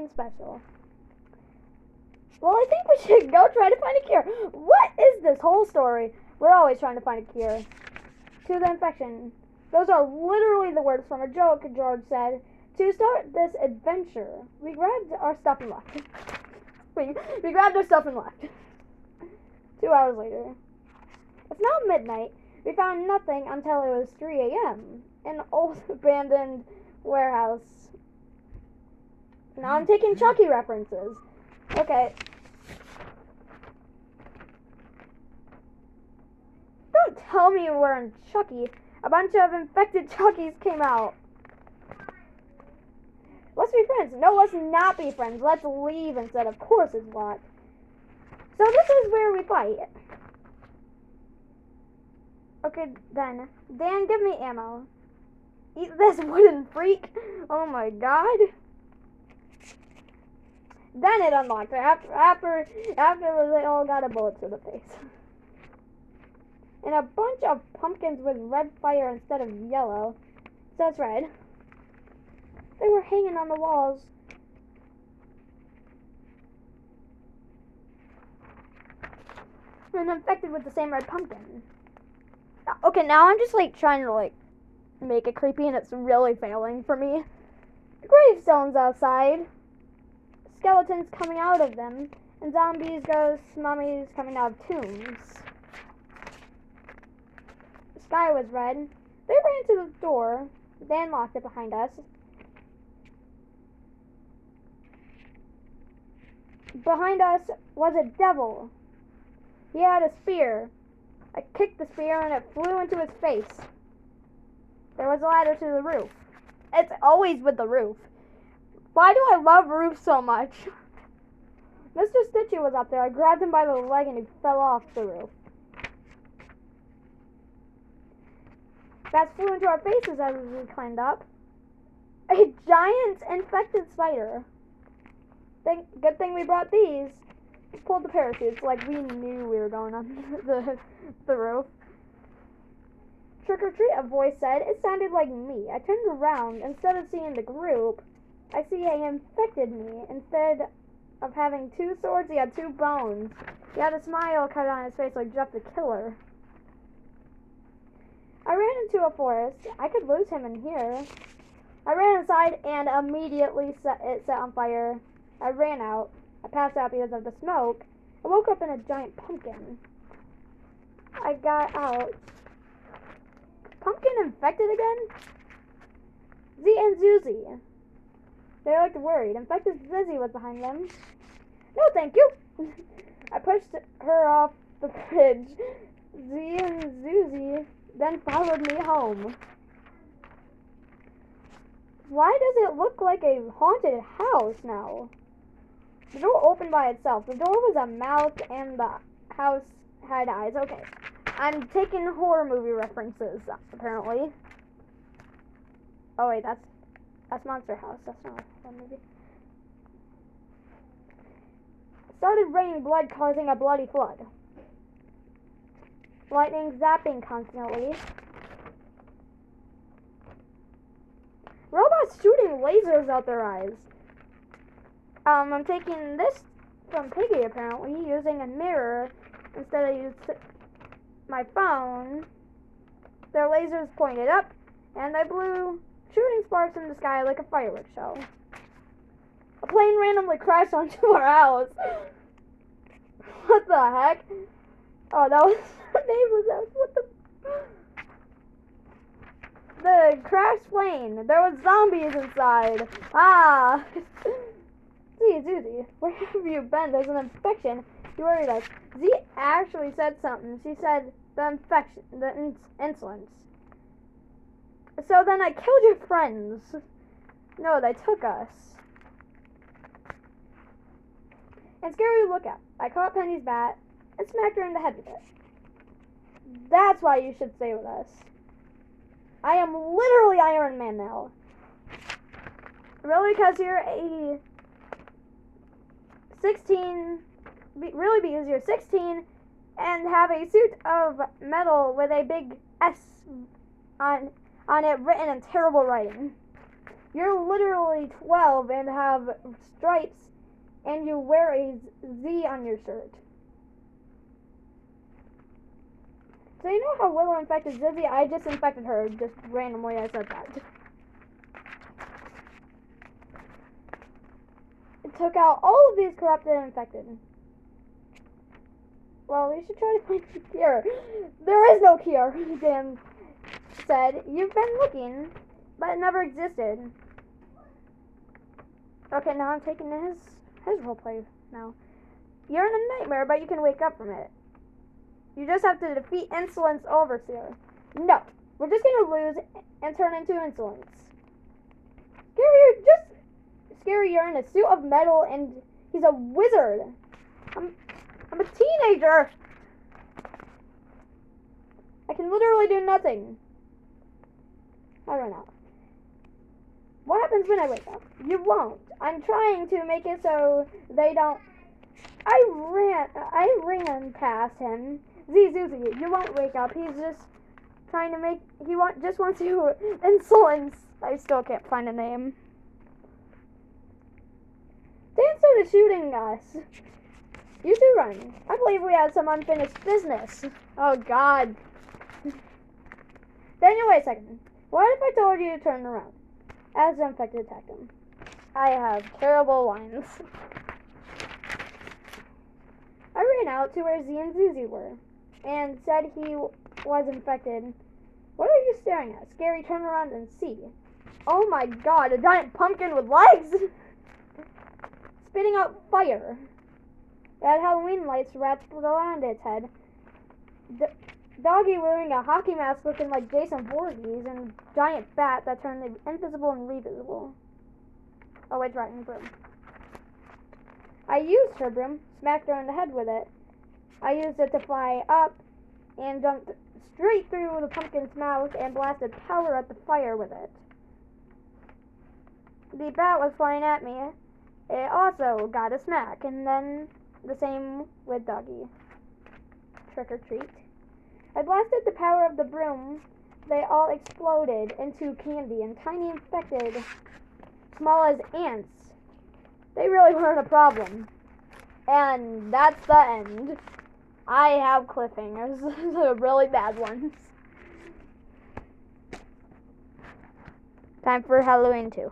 nothing special. Well, I think we should go try to find a cure. What is this whole story? We're always trying to find a cure to the infection. Those are literally the words from a joke, George said. To start this adventure, we grabbed our stuff and left. we grabbed our stuff and left. 2 hours later. It's now midnight. We found nothing until it was 3 a.m. An old abandoned warehouse. Now I'm taking Chucky references. Okay. Don't tell me we're in Chucky. A bunch of infected Chuckies came out. Let's be friends. No, let's not be friends. Let's leave instead. Of course it's locked. So this is where we fight. Okay, then. Dan, give me ammo. Eat this wooden freak. Oh my god. Then it unlocked. After they all got a bullet to the face. And a bunch of pumpkins with red fire instead of yellow. So it's red. They were hanging on the walls. And infected with the same red pumpkin. Okay, now I'm just trying to make it creepy, and it's really failing for me. Gravestones outside. Skeletons coming out of them. And zombies, ghosts, mummies coming out of tombs. The sky was red. They ran to the door. Dan locked it behind us. Behind us was a devil. He had a spear. I kicked the spear and it flew into his face. There was a ladder to the roof. It's always with the roof. Why do I love roofs so much? Mr. Stitchy was up there. I grabbed him by the leg and he fell off the roof. Bats flew into our faces as we climbed up. A giant infected spider. Good thing we brought these. We pulled the parachutes like we knew we were going on the roof. Trick or treat, a voice said. It sounded like me. I turned around. Instead of seeing the group, I see he infected me. Instead of having 2 swords, he had 2 bones. He had a smile cut on his face like Jeff the Killer. I ran into a forest. I could lose him in here. I ran inside and immediately it set on fire. I ran out. I passed out because of the smoke. I woke up in a giant pumpkin. I got out. Pumpkin infected again? Z and Zuzi. They looked worried. Infected Zizzy was behind them. No, thank you. I pushed her off the bridge. Z and Zuzi then followed me home. Why does it look like a haunted house now? The door opened by itself. The door was a mouth and the house had eyes. Okay. I'm taking horror movie references, apparently. Oh wait, that's Monster House. That's not a horror movie. It started raining blood, causing a bloody flood. Lightning zapping constantly. Robots shooting lasers out their eyes. I'm taking this from Piggy, apparently, using a mirror instead of using my phone. Their lasers pointed up, and they blew shooting sparks in the sky like a fireworks show. A plane randomly crashed onto our house. What the heck? Oh, that was our neighbor's house. What the crashed plane. There was zombies inside. Ah. Z, Zuzi, where have you been? There's an infection. You worried us. Z actually said something. She said the infection, the insolence. So then I killed your friends. No, they took us. And scary look out. I caught Penny's bat and smacked her in the head with it. That's why you should stay with us. I am literally Iron Man now. Really, because you're a 16, really because you're 16 and have a suit of metal with a big S on it written in terrible writing. You're literally 12 and have stripes and you wear a Z on your shirt. So you know how Willow infected Zizzy? I just infected her, just randomly I said that. It took out all of these corrupted and infected. Well, we should try to find a cure. There is no cure, Dan said. You've been looking, but it never existed. Okay, now I'm taking his roleplay now. You're in a nightmare, but you can wake up from it. You just have to defeat Insolence Overseer. No, we're just gonna lose and turn into Insolence. Scary, you're in a suit of metal and he's a wizard. I'm a teenager. I can literally do nothing. I run out. What happens when I wake up? You won't. I'm trying to make it so they don't. I ran past him. Zuzi, you won't wake up. He's just trying to make. Just wants to insolence. I still can't find a name. Dan started shooting us. You two run. I believe we have some unfinished business. Oh God. Daniel, wait a second. What if I told you to turn around? As the infected attacked him. I have terrible lines. I ran out to where Z and Zuzi were and said he was infected. What are you staring at? Scary, turn around and see. Oh my God, a giant pumpkin with legs! Spitting out fire. It had Halloween lights wrapped around its head. Doggy wearing a hockey mask looking like Jason Voorhees and giant bat that turned invisible and revisible. Oh, it's right in broom. I used her broom, smacked her in the head with it. I used it to fly up and jumped straight through the pumpkin's mouth and blasted power at the fire with it. The bat was flying at me. It also got a smack, and then the same with Doggy. Trick or treat. I blasted the power of the broom. They all exploded into candy and tiny infected, small as ants. They really weren't a problem. And that's the end. I have cliffhangers, the really bad ones. Time for Halloween 2.